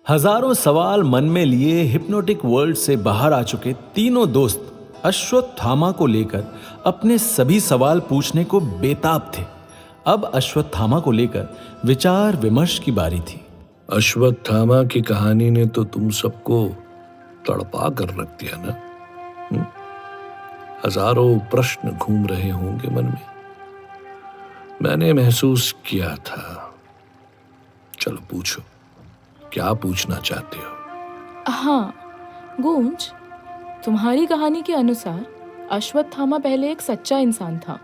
हजारों सवाल मन में लिए हिप्नोटिक वर्ल्ड से बाहर आ चुके तीनों दोस्त अश्वत्थामा को लेकर अपने सभी सवाल पूछने को बेताब थे। अब अश्वत्थामा को लेकर विचार विमर्श की बारी थी। अश्वत्थामा की कहानी ने तो तुम सबको तड़पा कर रख दिया ना। हजारों प्रश्न घूम रहे होंगे मन में। मैंने महसूस किया था। चलो पूछो, क्या पूछना चाहते हो? हाँ गूंज, तुम्हारी कहानी के अनुसार अश्वत्थामा पहले एक सच्चा इंसान था,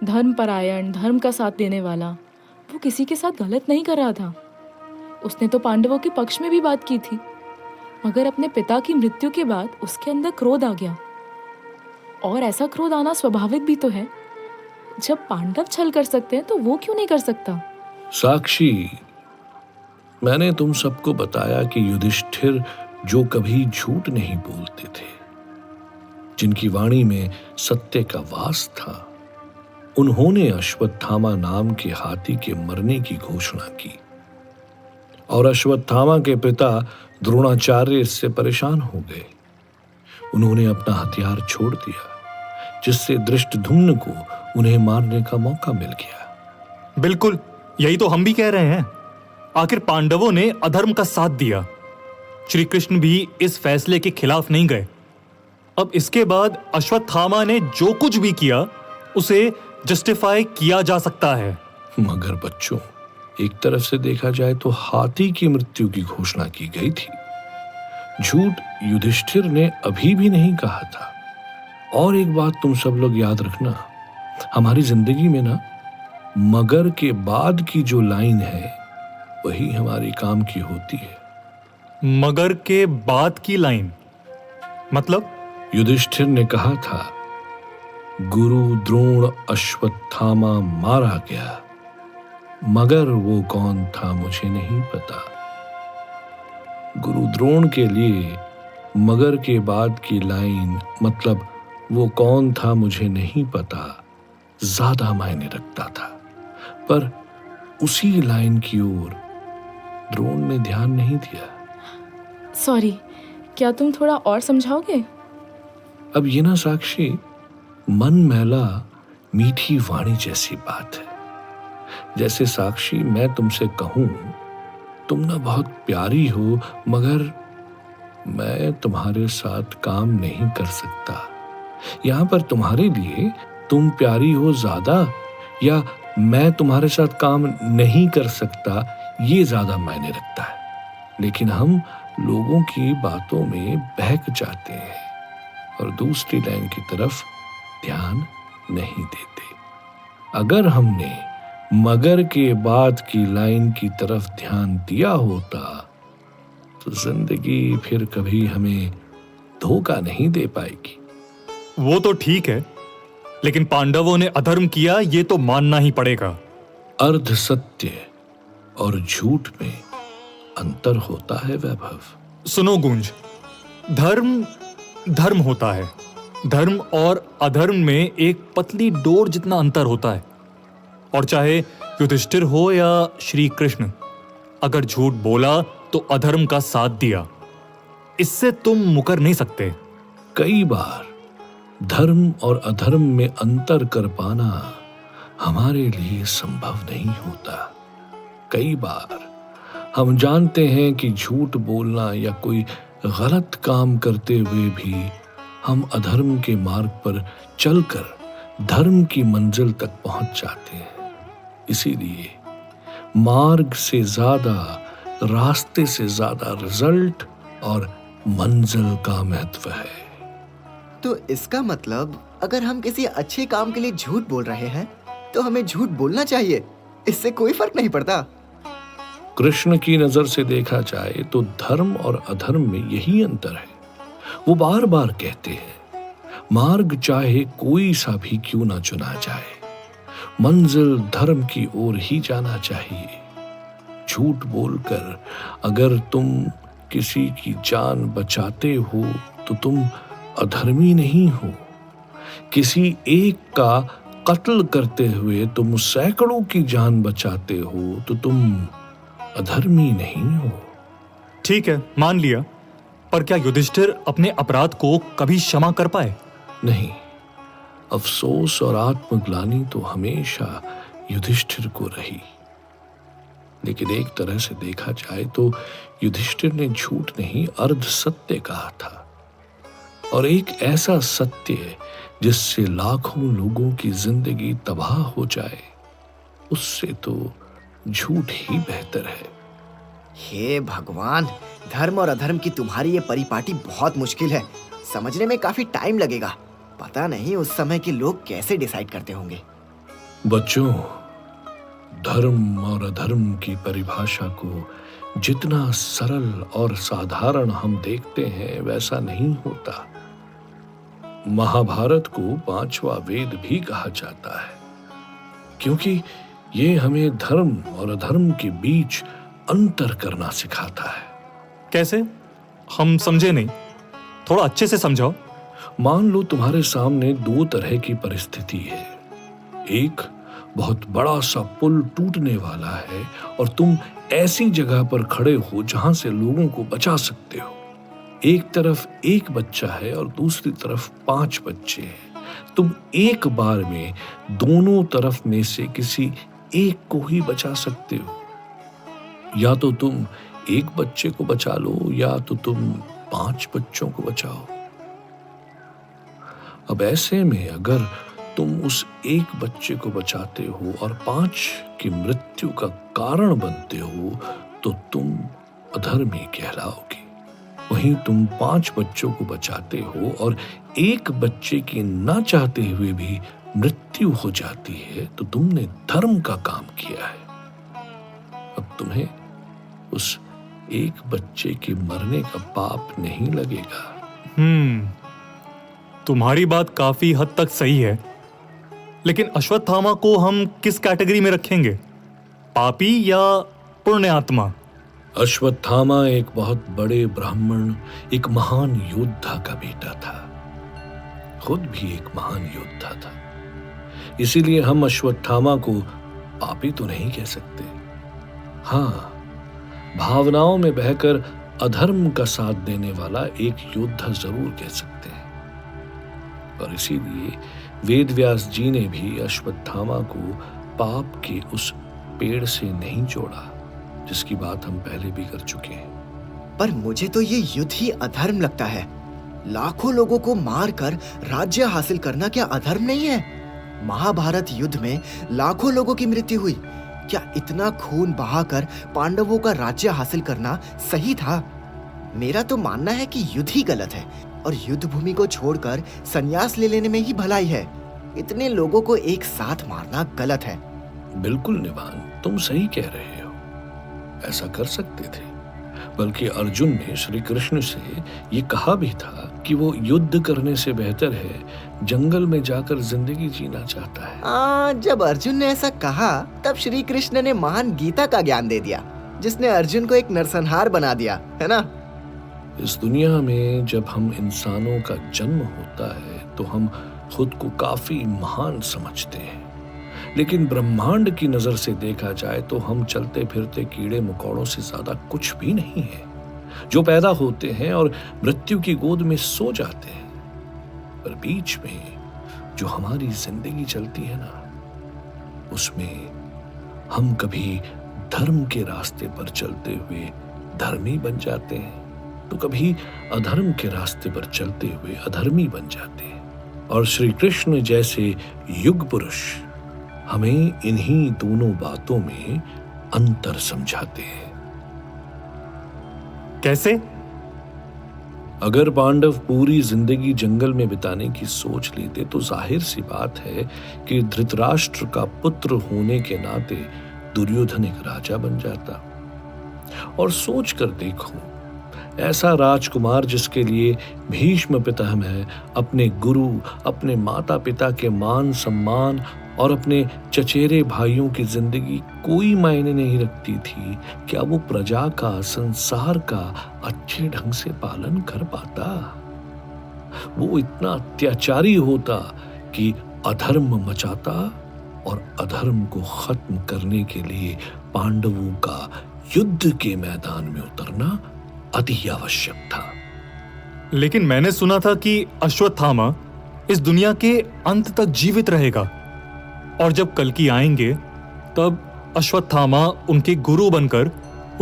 धर्मपरायण, धर्म का साथ देने वाला। वो किसी के साथ गलत नहीं कर रहा था। उसने तो पांडवों के पक्ष में भी बात की थी, मगर अपने पिता की मृत्यु के बाद उसके अंदर क्रोध आ गया। और ऐसा क्रोध आना स्वाभाविक भी तो है। जब पांडव छल कर सकते हैं तो वो क्यों नहीं कर सकता? साक्षी, मैंने तुम सबको बताया कि युधिष्ठिर जो कभी झूठ नहीं बोलते थे, जिनकी वाणी में सत्य का वास था, उन्होंने अश्वत्थामा नाम के हाथी के मरने की घोषणा की। और अश्वत्थामा के पिता द्रोणाचार्य इससे परेशान हो गए। उन्होंने अपना हथियार छोड़ दिया, जिससे धृष्टद्युम्न को उन्हें मारने का मौका मिल गया। बिल्कुल, यही तो हम भी कह रहे हैं। आखिर पांडवों ने अधर्म का साथ दिया। श्री कृष्ण भी इस फैसले के खिलाफ नहीं गए। अब इसके बाद अश्वत्थामा ने जो कुछ भी किया उसे जस्टिफाई किया जा सकता है। मगर बच्चों, एक तरफ से देखा जाए तो हाथी की मृत्यु की घोषणा की गई थी। झूठ युधिष्ठिर ने अभी भी नहीं कहा था। और एक बात तुम सब लोग याद रखना, हमारी जिंदगी में ना मगर के बाद की जो लाइन है वही हमारी काम की होती है। मगर के बाद की लाइन मतलब? युधिष्ठिर ने कहा था, गुरु द्रोण अश्वत्थामा मारा गया, मगर वो कौन था मुझे नहीं पता। गुरु द्रोण के लिए मगर के बाद की लाइन मतलब वो कौन था मुझे नहीं पता ज्यादा मायने रखता था। पर उसी लाइन की ओर द्रोण ने ध्यान नहीं दिया। सॉरी, क्या तुम थोड़ा और समझाओगे? अब ये ना साक्षी, मन मैला मीठी वाणी जैसी बात है। जैसे साक्षी मैं तुमसे कहूं, तुम ना बहुत प्यारी हो, मगर मैं तुम्हारे साथ काम नहीं कर सकता। यहां पर तुम्हारे लिए तुम प्यारी हो ज्यादा या मैं तुम्हारे साथ काम नहीं कर सकता, ये ज्यादा मायने रखता है। लेकिन हम लोगों की बातों में बहक जाते हैं और दूसरी लाइन की तरफ ध्यान नहीं देते। अगर हमने मगर के बाद की लाइन की तरफ ध्यान दिया होता तो जिंदगी फिर कभी हमें धोखा नहीं दे पाएगी। वो तो ठीक है, लेकिन पांडवों ने अधर्म किया, ये तो मानना ही पड़ेगा। अर्ध सत्य और झूठ में अंतर होता है वैभव। सुनो गुंज, धर्म धर्म होता है। धर्म और अधर्म में एक पतली डोर जितना अंतर होता है। और चाहे युधिष्ठिर हो या श्री कृष्ण, अगर झूठ बोला तो अधर्म का साथ दिया, इससे तुम मुकर नहीं सकते। कई बार धर्म और अधर्म में अंतर कर पाना हमारे लिए संभव नहीं होता। कई बार हम जानते हैं कि झूठ बोलना या कोई गलत काम करते हुए भी हम अधर्म के मार्ग पर चलकर धर्म की मंजिल तक पहुंच जाते हैं। इसीलिए मार्ग से ज्यादा, रास्ते से ज्यादा रिजल्ट और मंजिल का महत्व है। तो इसका मतलब अगर हम किसी अच्छे काम के लिए झूठ बोल रहे हैं तो हमें झूठ बोलना चाहिए, इससे कोई फर्क नहीं पड़ता। कृष्ण की नजर से देखा जाए तो धर्म और अधर्म में यही अंतर है। वो बार बार कहते हैं, मार्ग चाहे कोई सा भी क्यों ना चुना जाए, मंजिल धर्म की ओर ही जाना चाहिए। झूठ बोलकर अगर तुम किसी की जान बचाते हो तो तुम अधर्मी नहीं हो। किसी एक का कत्ल करते हुए तुम सैकड़ों की जान बचाते हो तो तुम अधर्मी नहीं हो। ठीक है, मान लिया, पर क्या युधिष्ठिर अपने अपराध को कभी क्षमा कर पाए? नहीं, अफसोस और आत्मग्लानि तो हमेशा युधिष्ठिर को रही। लेकिन एक तरह से देखा जाए तो युधिष्ठिर ने झूठ नहीं, अर्ध सत्य कहा था, और एक ऐसा सत्य जिससे लाखों लोगों की जिंदगी तबाह हो जाए, उससे तो झूठ ही बेहतर है। हे भगवान, धर्म और अधर्म की तुम्हारी ये परिपाटी बहुत मुश्किल है, समझने में काफी टाइम लगेगा। पता नहीं उस समय के लोग कैसे डिसाइड करते होंगे। बच्चों, धर्म और अधर्म की परिभाषा को जितना सरल और साधारण हम देखते हैं वैसा नहीं होता। महाभारत को 5वां वेद भी कहा जाता है, क्योंकि ये हमें धर्म और अधर्म के बीच अंतर करना सिखाता है। कैसे? हम समझे नहीं, थोड़ा अच्छे से समझाओ। मान लो तुम्हारे सामने दो तरह की परिस्थिति है। एक, बहुत बड़ा सा पुल टूटने वाला है और तुम ऐसी जगह पर खड़े हो जहां से लोगों को बचा सकते हो। एक तरफ एक बच्चा है और दूसरी तरफ 5 बच्चे हैं। तुम एक बार में दोनों तरफ में से किसी एक को ही बचा सकते हो। या तो तुम एक बच्चे को बचा लो या तो तुम 5 बच्चों को बचाओ। अब ऐसे में अगर तुम उस एक बच्चे को बचाते हो और 5 की मृत्यु का कारण बनते हो तो तुम अधर्मी कहलाओगे। वहीं तुम 5 बच्चों को बचाते हो और एक बच्चे की ना चाहते हुए भी मृत्यु हो जाती है तो तुमने धर्म का काम किया है। अब तुम्हें उस एक बच्चे के मरने का पाप नहीं लगेगा। तुम्हारी बात काफी हद तक सही है, लेकिन अश्वत्थामा को हम किस कैटेगरी में रखेंगे, पापी या पुण्य आत्मा? अश्वत्थामा एक बहुत बड़े ब्राह्मण, एक महान योद्धा का बेटा था, खुद भी एक महान योद्धा था। इसीलिए हम अश्वत्थामा को पापी तो नहीं कह सकते। हाँ, भावनाओं में बहकर अधर्म का साथ देने वाला एक योद्धा जरूर कह सकते हैं। और इसीलिए वेदव्यास जी ने भी अश्वत्थामा को पाप के उस पेड़ से नहीं जोड़ा, जिसकी बात हम पहले भी कर चुके हैं। पर मुझे तो ये युद्ध ही अधर्म लगता है। लाखों लोगों को मारकर राज्य हासिल करना क्या अधर्म नहीं है? महाभारत युद्ध में लाखों लोगों की मृत्यु हुई। क्या इतना खून बहाकर पांडवों का राज्य हासिल करना सही था? मेरा तो मानना है कि युद्ध ही गलत है और युद्ध भूमि को छोड़कर संन्यास ले लेने में ही भलाई है। इतने लोगों को एक साथ मारना गलत है। बिल्कुल निवान, तुम सही कह रहे हो, ऐसा कर सकते थे। बल्कि अर्जुन ने श्री कृष्ण से ये कहा भी था कि वो युद्ध करने से बेहतर है जंगल में जाकर जिंदगी जीना चाहता है। जब अर्जुन ने ऐसा कहा तब श्री कृष्ण ने महान गीता का ज्ञान दे दिया, जिसने अर्जुन को एक नरसंहार बना दिया, है ना? इस दुनिया में जब हम इंसानों का जन्म होता है तो हम खुद को काफी महान समझते हैं, लेकिन ब्रह्मांड की नजर से देखा जाए तो हम चलते फिरते कीड़े मकोड़ों से ज्यादा कुछ भी नहीं है, जो पैदा होते हैं और मृत्यु की गोद में सो जाते हैं। पर बीच में जो हमारी जिंदगी चलती है ना, उसमें हम कभी धर्म के रास्ते पर चलते हुए धर्मी बन जाते हैं तो कभी अधर्म के रास्ते पर चलते हुए अधर्मी बन जाते हैं। और श्री कृष्ण जैसे युग पुरुष हमें इन्हीं दोनों बातों में अंतर समझाते हैं। कैसे? अगर पांडव पूरी जिंदगी जंगल में बिताने की सोच लेते तो जाहिर सी बात है कि धृतराष्ट्र का पुत्र होने के नाते दुर्योधन एक राजा बन जाता। और सोच कर देखो, ऐसा राजकुमार जिसके लिए भीष्म पितामह अपने गुरु, अपने माता पिता के मान सम्मान और अपने चचेरे भाइयों की जिंदगी कोई मायने नहीं रखती थी, क्या वो प्रजा का, संसार का अच्छे ढंग से पालन कर पाता? वो इतना अत्याचारी होता कि अधर्म मचाता और अधर्म को खत्म करने के लिए पांडवों का युद्ध के मैदान में उतरना अति आवश्यक था। लेकिन मैंने सुना था कि अश्वत्थामा इस दुनिया के अंत तक जीवित रहेगा और जब कल्कि आएंगे तब अश्वत्थामा उनके गुरु बनकर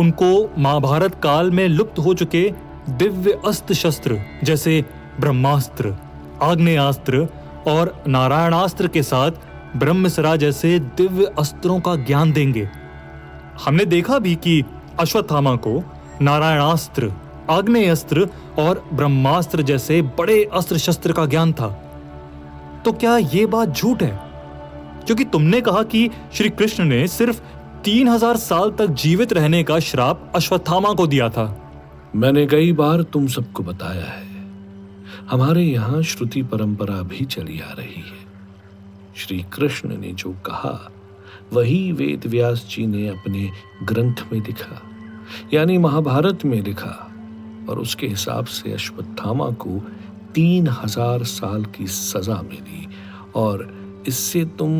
उनको महाभारत काल में लुप्त हो चुके दिव्य अस्त्र शस्त्र जैसे ब्रह्मास्त्र, आग्नेयास्त्र और नारायणास्त्र के साथ ब्रह्मसरा जैसे दिव्य अस्त्रों का ज्ञान देंगे। हमने देखा भी कि अश्वत्थामा को नारायणास्त्र, आग्नेयास्त्र और ब्रह्मास्त्र जैसे बड़े अस्त्र शस्त्र का ज्ञान था। तो क्या ये बात झूठ है? क्योंकि तुमने कहा कि श्री कृष्ण ने सिर्फ 3000 साल तक जीवित रहने का श्राप अश्वत्थामा को दिया था। मैंने कई बार तुम सबको बताया है, हमारे यहाँ श्रुति परंपरा भी चली आ रही है। श्री कृष्ण ने जो कहा वही वेद व्यास जी ने अपने ग्रंथ में लिखा, यानी महाभारत में लिखा, और उसके हिसाब से अश्वत्थामा को 3000 साल की सजा मिली। और इससे तुम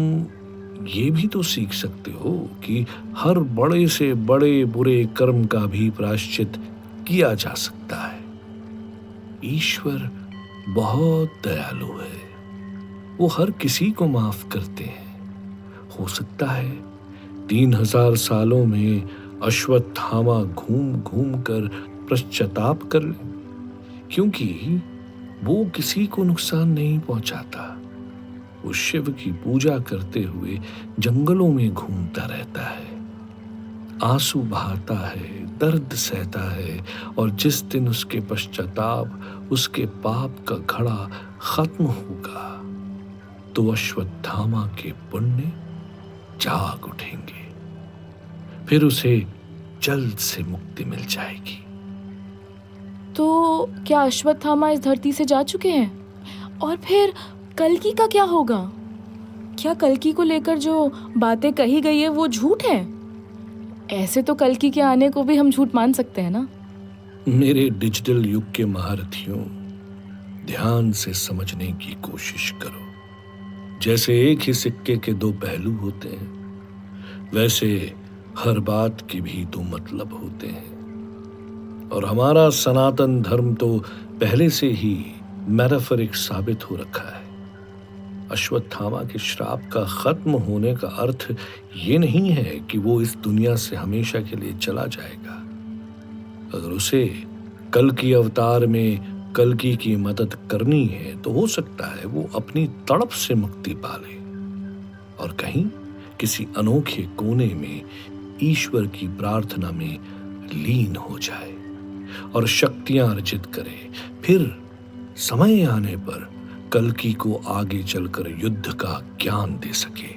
ये भी तो सीख सकते हो कि हर बड़े से बड़े बुरे कर्म का भी प्रायश्चित किया जा सकता है। ईश्वर बहुत दयालु है, वो हर किसी को माफ करते हैं। हो सकता है 3000 सालों में अश्वत्थामा घूम घूम कर पश्चाताप कर ले, क्योंकि वो किसी को नुकसान नहीं पहुंचाता। वो शिव की पूजा करते हुए जंगलों में घूमता रहता है, आंसू बहाता है, दर्द सहता है, और जिस दिन उसके पश्चाताप, उसके पाप का घड़ा खत्म होगा तो अश्वत्थामा के पुण्य जाग उठेंगे, फिर उसे जल्द से मुक्ति मिल जाएगी। तो क्या अश्वत्थामा इस धरती से जा चुके हैं? और फिर कल्कि का क्या होगा? क्या कल्कि को लेकर जो बातें कही गई है वो झूठ है? ऐसे तो कल्कि के आने को भी हम झूठ मान सकते हैं ना? मेरे डिजिटल युग के महारथियों, ध्यान से समझने की कोशिश करो। जैसे एक ही सिक्के के दो पहलू होते हैं, वैसे हर बात के भी दो मतलब होते हैं। और हमारा सनातन धर्म तो पहले से ही मैटाफोरिक साबित हो रखा है। अश्वत्थामा के श्राप का खत्म होने का अर्थ ये नहीं है कि वो इस दुनिया से हमेशा के लिए चला जाएगा। अगर उसे कल्कि अवतार में कल्कि की मदद करनी है तो हो सकता है वो अपनी तड़प से मुक्ति पाले और कहीं किसी अनोखे कोने में ईश्वर की प्रार्थना में लीन हो जाए और शक्तियां अर्जित करे। फिर समय आने पर कल्कि को आगे चलकर युद्ध का ज्ञान दे सके।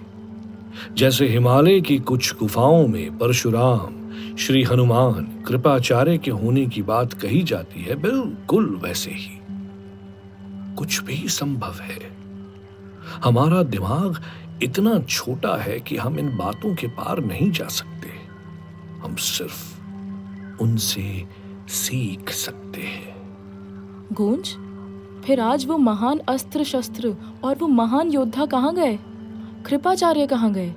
जैसे हिमालय की कुछ गुफाओं में परशुराम, श्री हनुमान, कृपाचार्य के होने की बात कही जाती है, बिल्कुल वैसे ही कुछ भी संभव है। हमारा दिमाग इतना छोटा है कि हम इन बातों के पार नहीं जा सकते। हम सिर्फ उनसे सीख सकते हैं। गूंज, फिर आज वो महान अस्त्र शस्त्र और वो महान योद्धा कहाँ गए? कृपाचार्य कहाँ गए?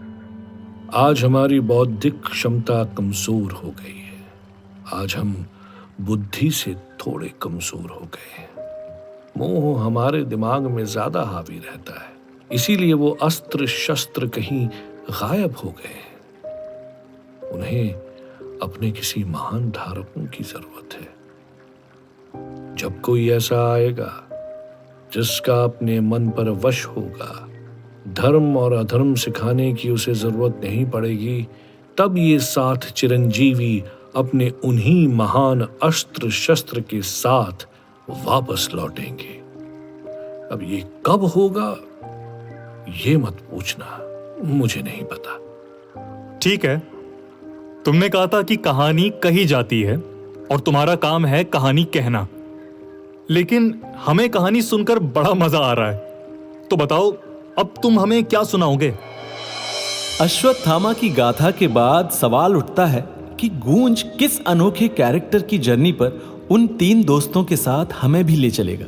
आज हमारी बौद्धिक क्षमता कमजोर हो गई है। आज हम बुद्धि से थोड़े कमजोर हो गए हैं। मोह हमारे दिमाग में ज्यादा हावी रहता है, इसीलिए वो अस्त्र शस्त्र कहीं गायब हो गए हैं। उन्हें अपने किसी महान धारकों की जरूरत है। जब कोई ऐसा आएगा जिसका अपने मन पर वश होगा, धर्म और अधर्म सिखाने की उसे जरूरत नहीं पड़ेगी, तब ये 7 चिरंजीवी अपने उन्हीं महान अस्त्र शस्त्र के साथ वापस लौटेंगे। अब ये कब होगा ये मत पूछना, मुझे नहीं पता। ठीक है, तुमने कहा था कि कहानी कही जाती है और तुम्हारा काम है कहानी कहना, लेकिन हमें कहानी सुनकर बड़ा मजा आ रहा है। तो बताओ, अब तुम हमें क्या सुनाओगे? अश्वत्थामा की गाथा के बाद सवाल उठता है कि गूंज किस अनोखे कैरेक्टर की जर्नी पर उन 3 दोस्तों के साथ हमें भी ले चलेगा।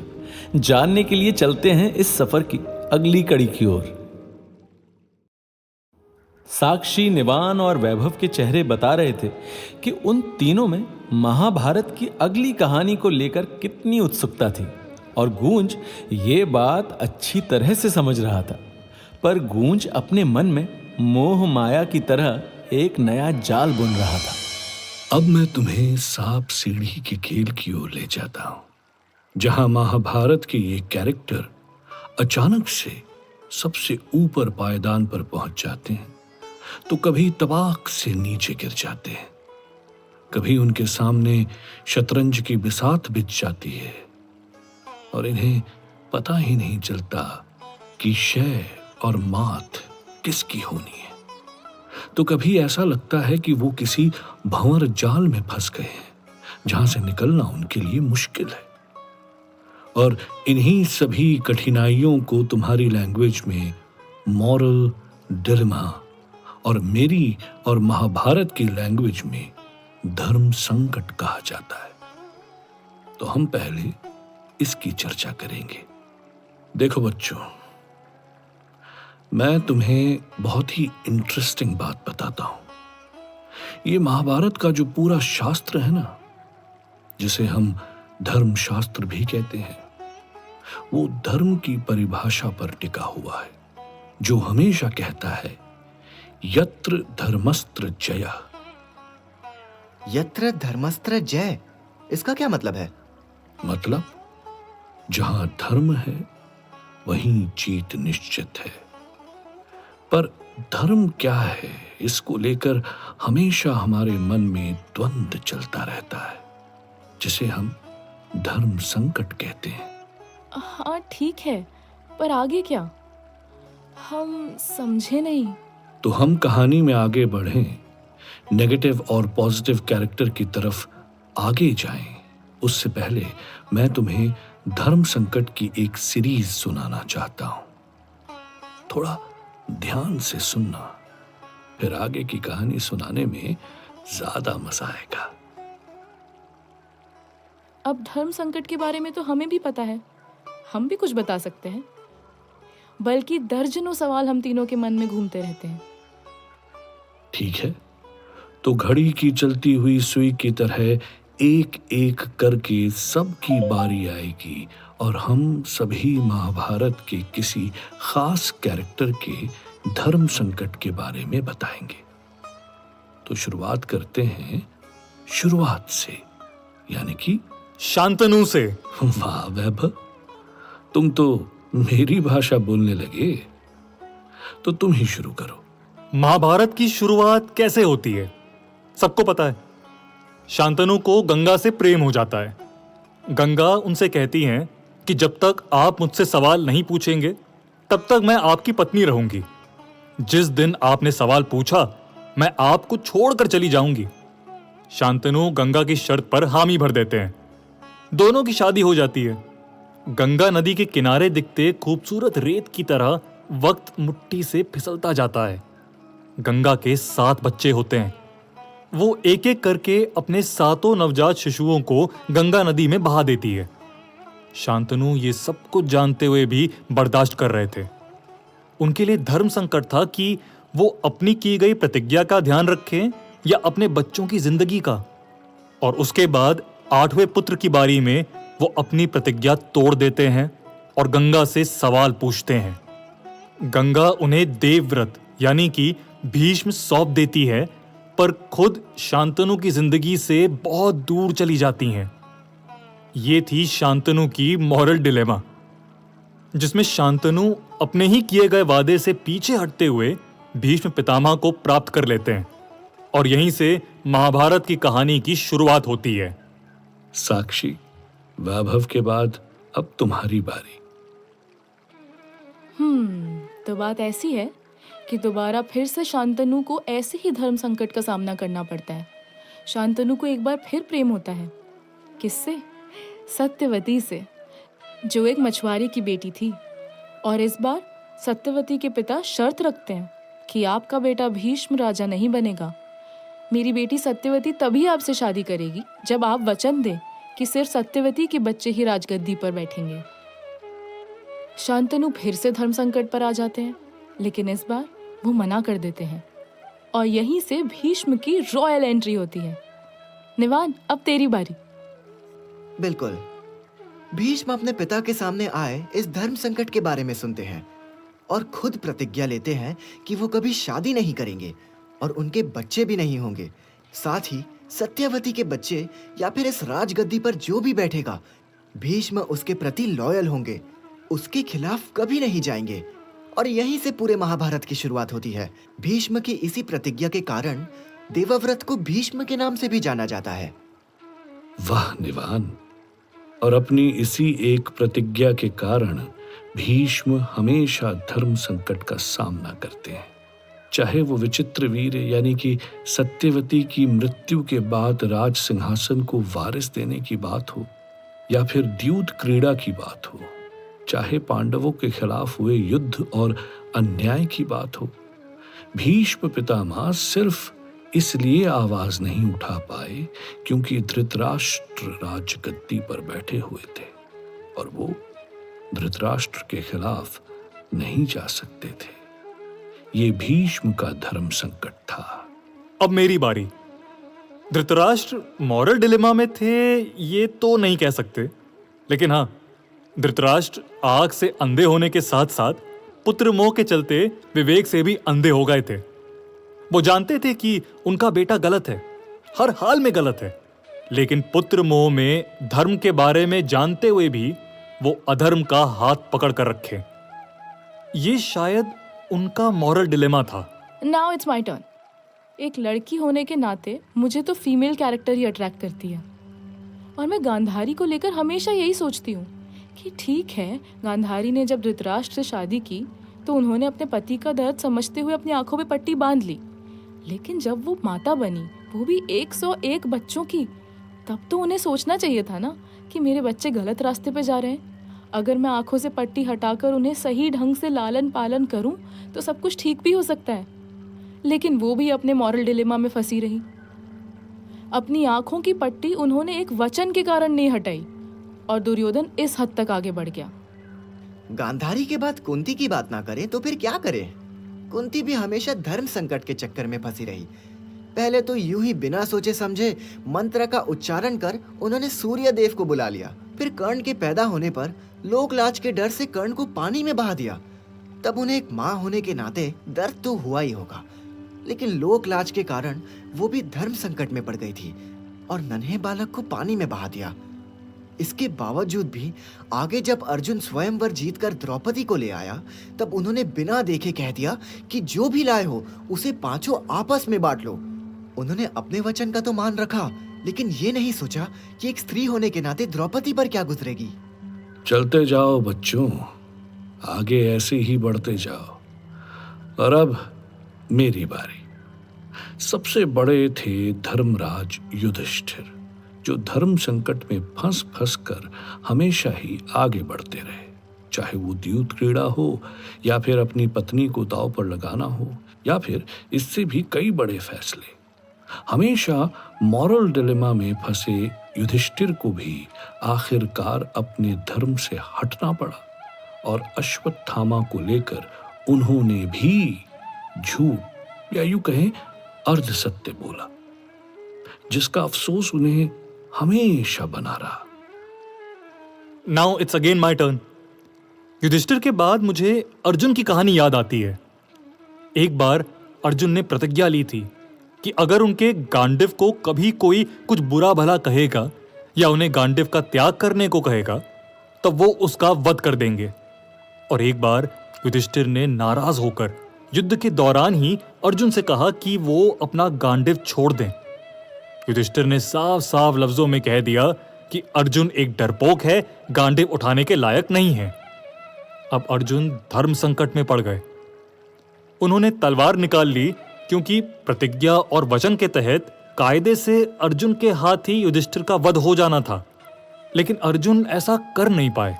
जानने के लिए चलते हैं इस सफर की अगली कड़ी की ओर। साक्षी, निवान और वैभव के चेहरे बता रहे थे कि उन तीनों में महाभारत की अगली कहानी को लेकर कितनी उत्सुकता थी। और गूंज ये बात अच्छी तरह से समझ रहा था, पर गूंज अपने मन में मोह माया की तरह एक नया जाल बुन रहा था। अब मैं तुम्हें सांप सीढ़ी के खेल की ओर ले जाता हूं, जहां महाभारत के ये कैरेक्टर अचानक से सबसे ऊपर पायदान पर पहुंच जाते हैं तो कभी तबाक से नीचे गिर जाते हैं, कभी उनके सामने शतरंज की बिसात बिछ जाती है और इन्हें पता ही नहीं चलता कि शय और मात किसकी होनी है। तो कभी ऐसा लगता है कि वो किसी भंवर जाल में फंस गए हैं जहां से निकलना उनके लिए मुश्किल है। और इन्हीं सभी कठिनाइयों को तुम्हारी लैंग्वेज में मॉरल डिलेमा और मेरी और महाभारत की लैंग्वेज में धर्म संकट कहा जाता है। तो हम पहले इसकी चर्चा करेंगे। देखो बच्चों, मैं तुम्हें बहुत ही इंटरेस्टिंग बात बताता हूं। ये महाभारत का जो पूरा शास्त्र है ना, जिसे हम धर्म शास्त्र भी कहते हैं, वो धर्म की परिभाषा पर टिका हुआ है, जो हमेशा कहता है यत्र धर्मस्त्र जय। यत्र धर्मस्त्र जय, इसका क्या मतलब है? मतलब जहां धर्म है वहीं जीत निश्चित है। पर धर्म क्या है, इसको लेकर हमेशा हमारे मन में द्वंद्व चलता रहता है, जिसे हम धर्म संकट कहते हैं। हाँ ठीक है, पर आगे क्या? हम समझे नहीं। तो हम कहानी में आगे बढ़ें, नेगेटिव और पॉजिटिव कैरेक्टर की तरफ आगे जाएं, उससे पहले मैं तुम्हें धर्म संकट की एक सीरीज सुनाना चाहता हूं। थोड़ा ध्यान से सुनना, फिर आगे की कहानी सुनाने में ज्यादा मजा आएगा। अब धर्म संकट के बारे में तो हमें भी पता है, हम भी कुछ बता सकते हैं। बल्कि दर्जनों सवाल हम तीनों के मन में घूमते रहते हैं। ठीक है, तो घड़ी की चलती हुई सुई की तरह एक एक करके सबकी बारी आएगी और हम सभी महाभारत के किसी खास कैरेक्टर के धर्म संकट के बारे में बताएंगे। तो शुरुआत करते हैं शुरुआत से, यानी कि शांतनु से। वाह वैभव, तुम तो मेरी भाषा बोलने लगे। तो तुम ही शुरू करो। महाभारत की शुरुआत कैसे होती है सबको पता है। शांतनु को गंगा से प्रेम हो जाता है। गंगा उनसे कहती हैं कि जब तक आप मुझसे सवाल नहीं पूछेंगे तब तक मैं आपकी पत्नी रहूंगी। जिस दिन आपने सवाल पूछा मैं आपको छोड़कर चली जाऊंगी। शांतनु गंगा की शर्त पर हामी भर देते हैं। दोनों की शादी हो जाती है। गंगा नदी के किनारे दिखते खूबसूरत रेत की तरह वक्त मुट्ठी से फिसलता जाता है। गंगा के 7 बच्चे होते हैं। वो एक एक करके अपने 7 नवजात शिशुओं को गंगा नदी में बहा देती है। शांतनु ये सब कुछ जानते हुए भी बर्दाश्त कर रहे थे। उनके लिए धर्म संकट था कि वो अपनी की गई प्रतिज्ञा का ध्यान रखें या अपने बच्चों की जिंदगी का। और उसके बाद 8वें पुत्र की बारी में वो अपनी प्रतिज्ञा तोड़ देते हैं और गंगा से सवाल पूछते हैं। गंगा उन्हें देवव्रत यानी कि भीष्म सौंप देती है, पर खुद शांतनु की जिंदगी से बहुत दूर चली जाती हैं। ये थी शांतनु की मॉरल डिलेमा, जिसमें शांतनु अपने ही किए गए वादे से पीछे हटते हुए भीष्म पितामह को प्राप्त कर लेते हैं। और यहीं से महाभारत की कहानी की शुरुआत होती है। साक्षी, वैभव के बाद अब तुम्हारी बारी। तो बात ऐसी है कि दोबारा फिर से शांतनु को ऐसे ही धर्म संकट का सामना करना पड़ता है। शांतनु को एक बार फिर प्रेम होता है। किससे? सत्यवती से, जो एक मछुआरे की बेटी थी। और इस बार सत्यवती के पिता शर्त रखते हैं कि आपका बेटा भीष्म राजा नहीं बनेगा। मेरी बेटी सत्यवती तभी आपसे शादी करेगी जब आप वचन दें कि सिर्फ सत्यवती के बच्चे ही राजगद्दी पर बैठेंगे। शांतनु फिर से धर्म संकट पर आ जाते हैं, लेकिन इस बार वो मना कर देते हैं और यहीं से भीष्म की रॉयल एंट्री होती है। निवान, अब तेरी बारी। बिल्कुल। भीष्म अपने पिता के सामने आए इस धर्म संकट के बारे में सुनते हैं और खुद प्रतिज्ञा लेते हैं कि वो कभी शादी नहीं करेंगे और उनके बच्चे भी नहीं होंगे। साथ ही सत्यवती के बच्चे या फिर इस राजगद्दी पर जो भी बैठेगा, भीष्म उसके प्रति लॉयल होंगे, उसके खिलाफ कभी नहीं जाएंगे। और यहीं से पूरे महाभारत की शुरुआत होती है। भीष्म की इसी प्रतिज्ञा के कारण देवव्रत को भीष्म के नाम से भी जाना जाता है। वाह निवान, और अपनी इसी एक प्रतिज्ञा के कारण भीष्म हमेशा धर्म संकट का सामना करते हैं। चाहे वो विचित्र वीर यानी कि सत्यवती की मृत्यु के बाद राज सिंहासन को वारिस देने की बात हो या फिर द्यूत क्रीड़ा की बात हो, चाहे पांडवों के खिलाफ हुए युद्ध और अन्याय की बात हो, भीष्म पितामह सिर्फ इसलिए आवाज नहीं उठा पाए क्योंकि धृतराष्ट्र राजगद्दी पर बैठे हुए थे और वो धृतराष्ट्र के खिलाफ नहीं जा सकते थे। ये भीष्म का धर्म संकट था। अब मेरी बारी। धृतराष्ट्र मॉरल डिलेमा में थे ये तो नहीं कह सकते, लेकिन हाँ, धृतराष्ट्र आग से अंधे होने के साथ साथ पुत्र मोह के चलते विवेक से भी अंधे हो गए थे। वो जानते थे कि उनका बेटा गलत है, हर हाल में गलत है, लेकिन पुत्र मोह में धर्म के बारे में जानते हुए भी वो अधर्म का हाथ पकड़ कर रखे। ये शायद उनका मॉरल डिलेमा था। Now it's my turn. एक लड़की होने के नाते मुझे तो फीमेल कैरेक्टर ही अट्रैक्ट करती है और मैं गांधारी को लेकर हमेशा यही सोचती हूँ कि ठीक है, गांधारी ने जब धृतराष्ट्र से शादी की तो उन्होंने अपने पति का दर्द समझते हुए अपनी आंखों पे पट्टी बांध ली, लेकिन जब वो माता बनी, वो भी 101 बच्चों की, तब तो उन्हें सोचना चाहिए था ना कि मेरे बच्चे गलत रास्ते पे जा रहे हैं। अगर मैं आंखों से पट्टी हटाकर उन्हें सही ढंग से लालन पालन करूं तो सब कुछ ठीक भी हो सकता है, लेकिन वो भी अपने मॉरल डिलेमा में फंसी रही। अपनी आंखों की पट्टी उन्होंने एक वचन के कारण नहीं हटाई और दुर्योधन इस हद तक आगे बढ़ गया। गांधारी के बाद कुंती की बात ना करें तो फिर क्या करें? कुंती भी हमेशा धर्म संकट के चक्कर में फंसी रही। पहले तो यूं ही बिना सोचे समझे मंत्र का उच्चारण कर उन्होंने सूर्य देव को बुला लिया। फिर कर्ण के पैदा होने पर लोक लाज के डर से कर्ण को पानी में बहा दिया। तब उन्हें एक माँ होने के नाते दर्द तो हुआ ही होगा, लेकिन लोक लाज के कारण वो भी धर्म संकट में पड़ गई थी और नन्हे बालक को पानी में बहा दिया। इसके बावजूद भी आगे जब अर्जुन स्वयंवर जीतकर द्रौपदी को ले आया, तब उन्होंने बिना देखे कह दिया कि जो भी लाए हो उसे पांचों आपस में बांट लो। उन्होंने अपने वचन का तो मान रखा, लेकिन ये नहीं सोचा कि एक स्त्री होने के नाते द्रौपदी पर क्या गुजरेगी। चलते जाओ बच्चों, आगे ऐसे ही बढ़ते जाओ। और अब मेरी बारी। सबसे बड़े थे धर्मराज युधिष्ठिर, जो धर्म संकट में फंस फंस कर हमेशा ही आगे बढ़ते रहे, चाहे वो द्यूत क्रीड़ा हो या फिर अपनी पत्नी को दांव पर लगाना हो या फिर इससे भी कई बड़े फैसले। हमेशा मॉरल डिलेमा में फंसे युधिष्ठिर को भी आखिरकार अपने धर्म से हटना पड़ा और अश्वत्थामा को लेकर उन्होंने भी झूठ या यूं कहें अर्ध सत्य बोला, जिसका अफसोस उन्हें हमेशा बना रहा। Now it's again my turn. Yudhishthir के बाद मुझे अर्जुन की कहानी याद आती है। एक बार अर्जुन ने प्रतिज्ञा ली थी कि अगर उनके गांडीव को कभी कोई कुछ बुरा भला कहेगा या उन्हें गांडीव का त्याग करने को कहेगा, तब वो उसका वध कर देंगे। और एक बार युधिष्ठिर ने नाराज होकर युद्ध के दौरान ही अर्जुन से कहा कि वो अपना गांडीव छोड़ दें। युधिष्ठिर ने साफ साफ लफ्जों में कह दिया कि अर्जुन एक डरपोक है, गांडीव उठाने के लायक नहीं है। अब अर्जुन धर्म संकट में पड़ गए। उन्होंने तलवार निकाल ली, क्योंकि प्रतिज्ञा और वचन के तहत कायदे से अर्जुन के हाथ ही युधिष्ठिर का वध हो जाना था, लेकिन अर्जुन ऐसा कर नहीं पाए।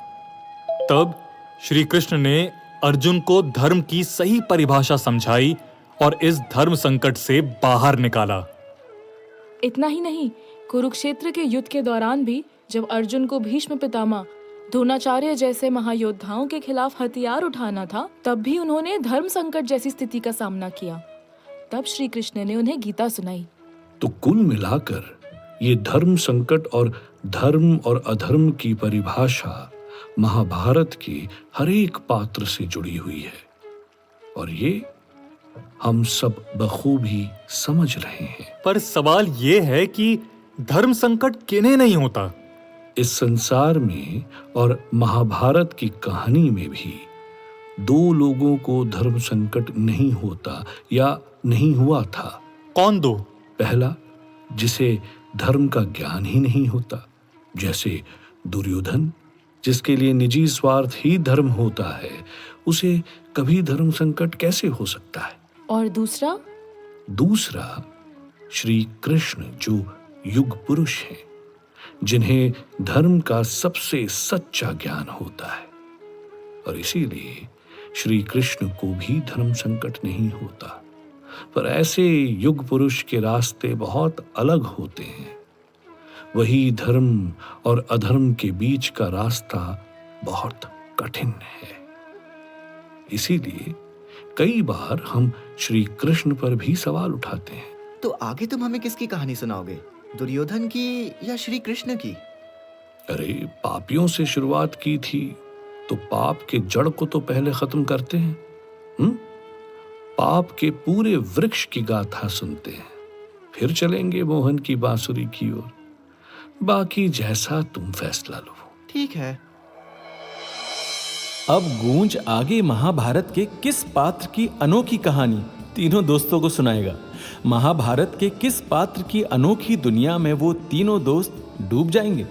तब श्री कृष्ण ने अर्जुन को धर्म की सही परिभाषा समझाई और इस धर्म संकट से बाहर निकाला। इतना ही नहीं, कुरुक्षेत्र के युद्ध के दौरान भी जब अर्जुन को भीष्म पितामह, द्रोणाचार्य जैसे महायोद्धाओं के खिलाफ हथियार उठाना था, तब भी उन्होंने धर्म संकट जैसी स्थिति का सामना किया। तब श्री कृष्ण ने उन्हें गीता सुनाई। तो कुल मिलाकर ये धर्म संकट और धर्म और अधर्म की परिभाषा महाभारत के हर एक पात्र से जुड़ी हुई है और ये हम सब बखूबी समझ रहे हैं। पर सवाल ये है कि धर्म संकट किन्हें नहीं होता? इस संसार में और महाभारत की कहानी में भी दो लोगों को धर्म संकट नहीं होता या नहीं हुआ था। कौन दो? पहला, जिसे धर्म का ज्ञान ही नहीं होता, जैसे दुर्योधन, जिसके लिए निजी स्वार्थ ही धर्म होता है, उसे कभी धर्म संकट कैसे हो सकता है? और दूसरा? दूसरा, श्री कृष्ण जो युग पुरुष हैं, जिन्हें धर्म का सबसे सच्चा ज्ञान होता है और इसीलिए श्री कृष्ण को भी धर्म संकट नहीं होता। पर ऐसे युग पुरुष के रास्ते बहुत अलग होते हैं। वही धर्म और अधर्म के बीच का रास्ता बहुत कठिन है। इसीलिए कई बार हम श्री कृष्ण पर भी सवाल उठाते हैं। तो आगे तुम हमें किसकी कहानी सुनाओगे, दुर्योधन की या श्री कृष्ण की? अरे, पापियों से शुरुआत की थी तो पाप के जड़ को तो पहले खत्म करते हैं। पाप के पूरे वृक्ष की गाथा सुनते हैं, फिर चलेंगे मोहन की बांसुरी की ओर। बाकी जैसा तुम फैसला लो। ठीक है। अब गूंज आगे महाभारत के किस पात्र की अनोखी कहानी तीनों दोस्तों को सुनाएगा। महाभारत के किस पात्र की अनोखी दुनिया में वो तीनों दोस्त डूब जाएंगे?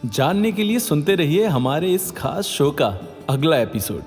जानने के लिए सुनते रहिए हमारे इस खास शो का अगला एपिसोड।